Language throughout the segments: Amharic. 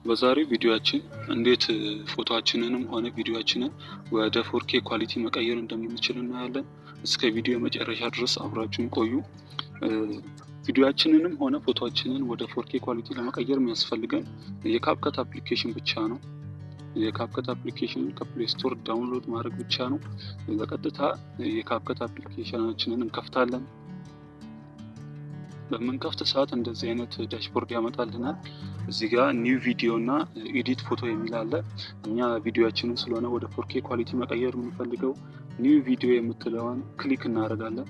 በዛሬው ቪዲዮአችን እንዴት ፎቶአችንንም ሆነ ቪዲዮአችንን ወደ 4K ኳሊቲ መቀየር እንደምንችል እናያለን። እስከ ቪዲዮ መጨረሻ ድረስ አብራችሁን ቆዩ። ቪዲዮአችንንም ሆነ ፎቶአችንን ወደ 4K ኳሊቲ ለመቀየር የሚያስፈልገን የካፕከት አፕሊኬሽን ብቻ ነው። የካፕከት አፕሊኬሽንን ከፕሌይ ስቶር ዳውንሎድ ማድረግ ብቻ ነው። በቀጥታ የካፕከት አፕሊኬሽናችንን እንከፍታለን። በምንከፍት ሰዓት እንደዚህ አይነት ዳሽቦርድ ያመጣልናል። እዚህ ጋር ኒው ቪዲዮ እና ኤዲት ፎቶ የሚል አለ። እኛ ቪዲዮአችንን ስለሆነ ወደ 4K ኳሊቲ መቀየር የምንፈልገው ኒው ቪዲዮ የምትለዋን ክሊክ እናደርጋለን።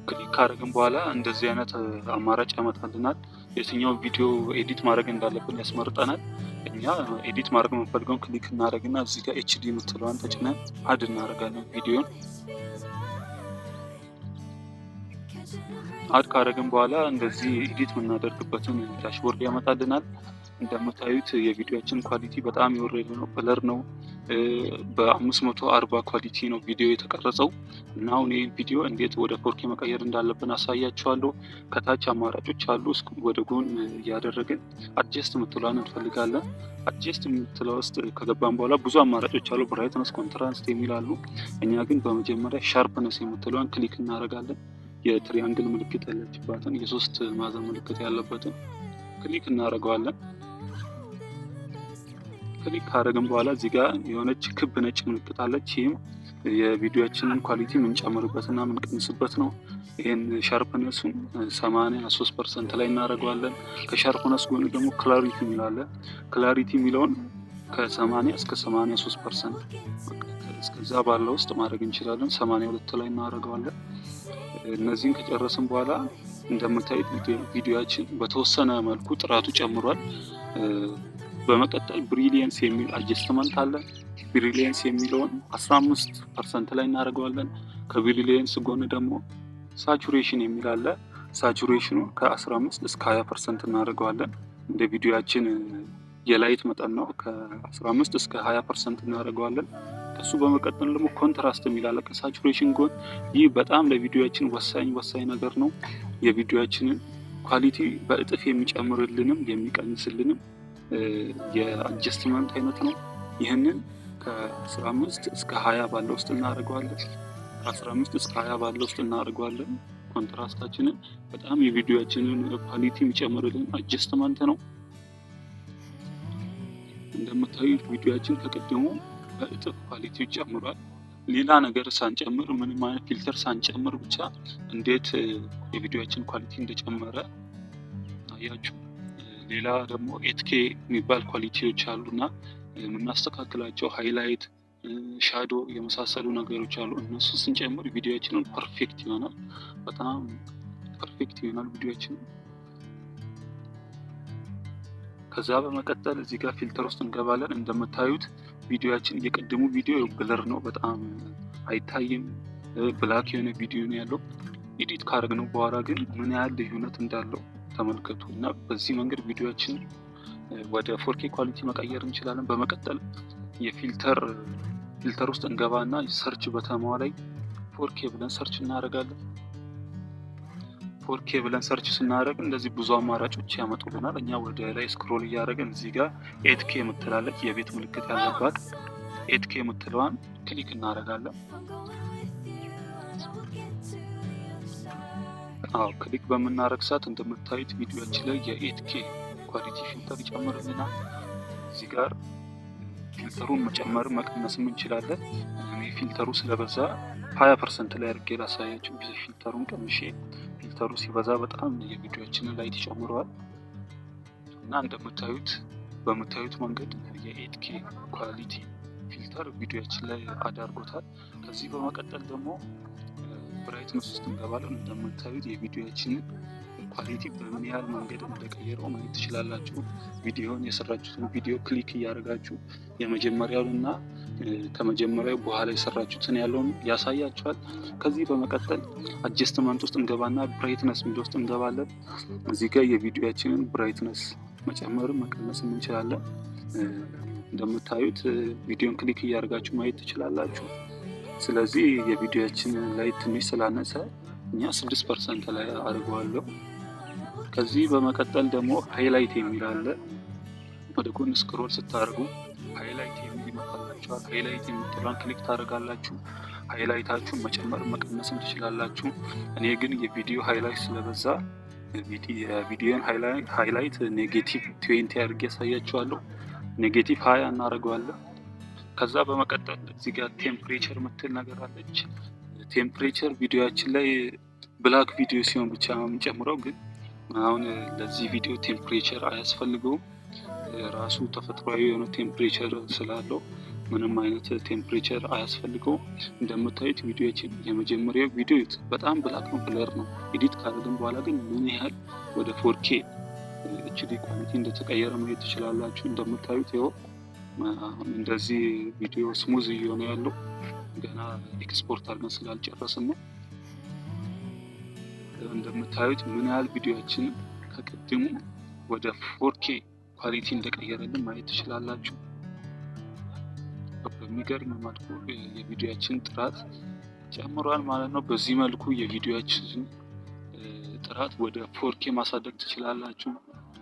ክሊክ ካደረግን በኋላ እንደዚህ አይነት አማራጭ ያመጣልናል። የትኛው ቪዲዮ ኤዲት ማድረግ እንዳለብን ያስመርጠናል። እኛ ኤዲት ማድረግ የምንፈልገውን ክሊክ እናደርግና እዚህ ጋር ኤችዲ የምትለዋን ተጭነን አድ እናደርጋለን። ቪዲዮን አድ ካደረግን በኋላ እንደዚህ ኤዲት የምናደርግበትን ዳሽቦርድ ያመጣልናል። እንደምታዩት የቪዲዮአችን ኳሊቲ በጣም የወረደ ነው፣ ብለር ነው። በ540 ኳሊቲ ነው ቪዲዮ የተቀረጸው እና አሁን ይህ ቪዲዮ እንዴት ወደ 4K መቀየር እንዳለብን አሳያችኋለሁ። ከታች አማራጮች አሉ። ወደ ጎን እያደረግን አድጀስት የምትለዋን እንፈልጋለን። አድጀስት የምትለው ውስጥ ከገባን በኋላ ብዙ አማራጮች አሉ። ብራይትነስ፣ ኮንትራስት የሚላሉ። እኛ ግን በመጀመሪያ ሻርፕነስ የምትለዋን ክሊክ እናደርጋለን። የትሪያንግል ምልክት ያለችባትን የሶስት ማዕዘን ምልክት ያለበትን ክሊክ እናደርገዋለን። ክሊክ ካደረግን በኋላ እዚህ ጋር የሆነች ክብ ነጭ ምልክት አለች። ይህም የቪዲዮአችንን ኳሊቲ የምንጨምርበትና የምንቀንስበት ነው። ይህን ሻርፕነሱን 83% ላይ እናደርገዋለን። ከሻርፕነስ ጎን ደግሞ ክላሪቲ የሚላለን። ክላሪቲ የሚለውን ከ80 እስከ 83% እስከዛ ባለው ውስጥ ማድረግ እንችላለን። 82 ላይ እናደርገዋለን። እነዚህን ከጨረስን በኋላ እንደምታዩት ቪዲዮአችን በተወሰነ መልኩ ጥራቱ ጨምሯል። በመቀጠል ብሪሊየንስ የሚል አጀስትመንት አለ። ብሪሊየንስ የሚለውን 15% ላይ እናደርገዋለን። ከብሪሊየንስ ጎን ደግሞ ሳቹሬሽን የሚል አለ። ሳቹሬሽኑን ከ15 እስከ 20% እናደርገዋለን። እንደ ቪዲዮአችን የላይት መጠን ነው። ከ15 እስከ 20% እናደርገዋለን። ከሱ በመቀጠል ደግሞ ኮንትራስት የሚል አለ ከሳቹሬሽን ጎን። ይህ በጣም ለቪዲዮአችን ወሳኝ ነገር ነው። የቪዲዮአችንን ኳሊቲ በእጥፍ የሚጨምርልንም የሚቀንስልንም የአጀስትመንት አይነት ነው። ይህንን ከ15 እስከ 20 ባለው ውስጥ እናደርገዋለን። ከ15 እስከ 20 ባለው ውስጥ እናደርገዋለን። ኮንትራስታችንን በጣም የቪዲዮአችንን ኳሊቲ የሚጨምርልን አጀስትመንት ነው። እንደምታዩት ቪዲዮአችን ከቀደሙ በእጥፍ ኳሊቲው ጨምሯል። ሌላ ነገር ሳንጨምር ምንም አይነት ፊልተር ሳንጨምር ብቻ እንዴት የቪዲዮአችን ኳሊቲ እንደጨመረ አያችሁ። ሌላ ደግሞ 8K የሚባል ኳሊቲዎች አሉና የምናስተካክላቸው ሃይላይት፣ ሻዶ የመሳሰሉ ነገሮች አሉ። እነሱ ስንጨምር ቪዲዮአችንን ፐርፌክት ይሆናል። በጣም ፐርፌክት ይሆናል ቪዲዮአችን። ከዛ በመቀጠል እዚህ ጋር ፊልተር ውስጥ እንገባለን። እንደምታዩት ቪዲዮአችን የቀደሙ ቪዲዮ ብለር ነው፣ በጣም አይታይም። ብላክ የሆነ ቪዲዮ ነው ያለው። ኤዲት ካደረግነው በኋላ ግን ምን ያህል ልዩነት እንዳለው ተመልከቱ። እና በዚህ መንገድ ቪዲዮአችን ወደ 4K ኳሊቲ መቀየር እንችላለን። በመቀጠል የፊልተር ውስጥ እንገባና ሰርች በተኗ ላይ 4K ብለን ሰርች እናደርጋለን። 4K ብለን ሰርች ስናደርግ እንደዚህ ብዙ አማራጮች ያመጡልናል። እኛ ወደ ላይ ስክሮል እያደረግን እዚህ ጋር 8K የምትላለች የቤት ምልክት ያለባት 8K የምትለዋን ክሊክ እናደርጋለን። ክሊክ በምናደርግ ሰዓት እንደምታዩት ቪዲዮአችን ላይ የ8K ኳሊቲ ፊልተር ይጨምርልናል። እዚህ ጋር ፊልተሩን መጨመርም መቀነስም እንችላለን። እኔ ፊልተሩ ስለበዛ 20% ላይ አድርጌ ላሳያችሁ። ፊልተሩን ቀንሼ፣ ፊልተሩ ሲበዛ በጣም የቪዲዮአችንን ላይት ይጨምረዋል እና በምታዩት መንገድ የ8K ኳሊቲ ፊልተር ቪዲዮአችን ላይ አዳርጎታል። ከዚህ በመቀጠል ደግሞ ብራይትነስ ውስጥ እንገባለን። እንደምታዩት የቪዲዮአችንን ኳሊቲ በምን ያህል መንገድ እንደቀየረው ማየት ትችላላችሁ። ቪዲዮን የሰራችሁትን ቪዲዮ ክሊክ እያደረጋችሁ የመጀመሪያውንና ከመጀመሪያው በኋላ የሰራችሁትን ያለውን ያሳያችኋል። ከዚህ በመቀጠል አጀስትመንት ውስጥ እንገባና ብራይትነስ ሚል ውስጥ እንገባለን። እዚህ ጋር የቪዲዮአችንን ብራይትነስ መጨመርም መቀነስም እንችላለን። እንደምታዩት ቪዲዮን ክሊክ እያደረጋችሁ ማየት ትችላላችሁ። ስለዚህ የቪዲዮአችን ላይ ትንሽ ስላነሰ እኛ 6% ላይ አድርገዋለሁ። ከዚህ በመቀጠል ደግሞ ሃይላይት የሚል አለ። ወደ ጎን ስክሮል ስታደርጉ ሃይላይት የሚል ይመጣላችኋል። ሃይላይት የምትለውን ክሊክ ታደርጋላችሁ። ሃይላይታችሁን መጨመር መቀነስም ትችላላችሁ። እኔ ግን የቪዲዮ ሃይላይት ስለበዛ የቪዲዮን ሃይላይት ኔጌቲቭ 20 አድርጌ ያሳያችኋለሁ። ኔጌቲቭ 20 እናደርገዋለን። ከዛ በመቀጠል እዚህ ጋር ቴምፕሬቸር ምትል ነገር አለች። ቴምፕሬቸር ቪዲዮችን ላይ ብላክ ቪዲዮ ሲሆን ብቻ ነው የምንጨምረው። ግን አሁን ለዚህ ቪዲዮ ቴምፕሬቸር አያስፈልገውም። ራሱ ተፈጥሯዊ የሆነ ቴምፕሬቸር ስላለው ምንም አይነት ቴምፕሬቸር አያስፈልገውም። እንደምታዩት ቪዲዮችን የመጀመሪያው ቪዲዮ በጣም ብላክ ነው፣ ብለር ነው። ኤዲት ካደረግን በኋላ ግን ምን ያህል ወደ 4K HD ኳሊቲ እንደተቀየረ ማየት ትችላላችሁ። እንደምታዩት ይኸው እንደዚህ ቪዲዮ ስሙዝ እየሆነ ያለው ገና ኤክስፖርት አድርገን ስላልጨረስን ነው። እንደምታዩት ምን ያህል ቪዲዮችን ከቅድሙ ወደ 4K ኳሊቲ እንደቀየረልን ማየት ትችላላችሁ። በሚገርም መልኩ የቪዲዮችን ጥራት ጨምሯል ማለት ነው። በዚህ መልኩ የቪዲዮችን ጥራት ወደ 4K ማሳደግ ትችላላችሁ።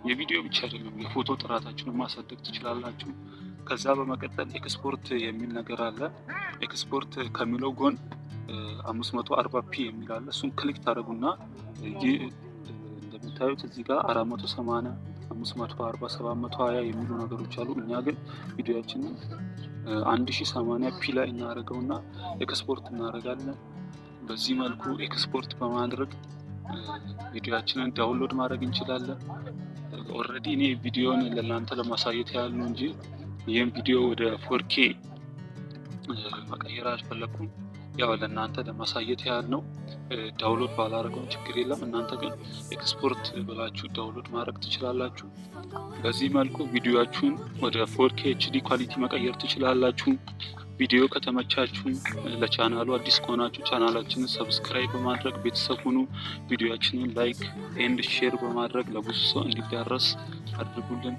የቪዲዮ ብቻ አይደለም የፎቶ ጥራታችሁን ማሳደግ ትችላላችሁ። ከዛ በመቀጠል ኤክስፖርት የሚል ነገር አለ። ኤክስፖርት ከሚለው ጎን 540p የሚል አለ። እሱን ክሊክ ታደርጉና እንደምታዩት እዚህ ጋር 480 540 720 የሚሉ ነገሮች አሉ። እኛ ግን ቪዲዮችንን 1080p ላይ እናደርገውና ኤክስፖርት እናደርጋለን። በዚህ መልኩ ኤክስፖርት በማድረግ ቪዲዮችንን ዳውንሎድ ማድረግ እንችላለን። ኦልሬዲ እኔ ቪዲዮን ለእናንተ ለማሳየት ያህል ነው እንጂ ይህም ቪዲዮ ወደ 4K መቀየር አልፈለኩም። ያው ለእናንተ ለማሳየት ያህል ነው። ዳውንሎድ ባላደረገውን ችግር የለም። እናንተ ግን ኤክስፖርት ብላችሁ ዳውንሎድ ማድረግ ትችላላችሁ። በዚህ መልኩ ቪዲዮአችሁን ወደ 4K HD ኳሊቲ መቀየር ትችላላችሁ። ቪዲዮ ከተመቻችሁ ለቻናሉ አዲስ ከሆናችሁ ቻናላችንን ሰብስክራይብ በማድረግ ቤተሰብ ሁኑ። ቪዲዮአችንን ላይክ ኤንድ ሼር በማድረግ ለብዙ ሰው እንዲዳረስ አድርጉልን።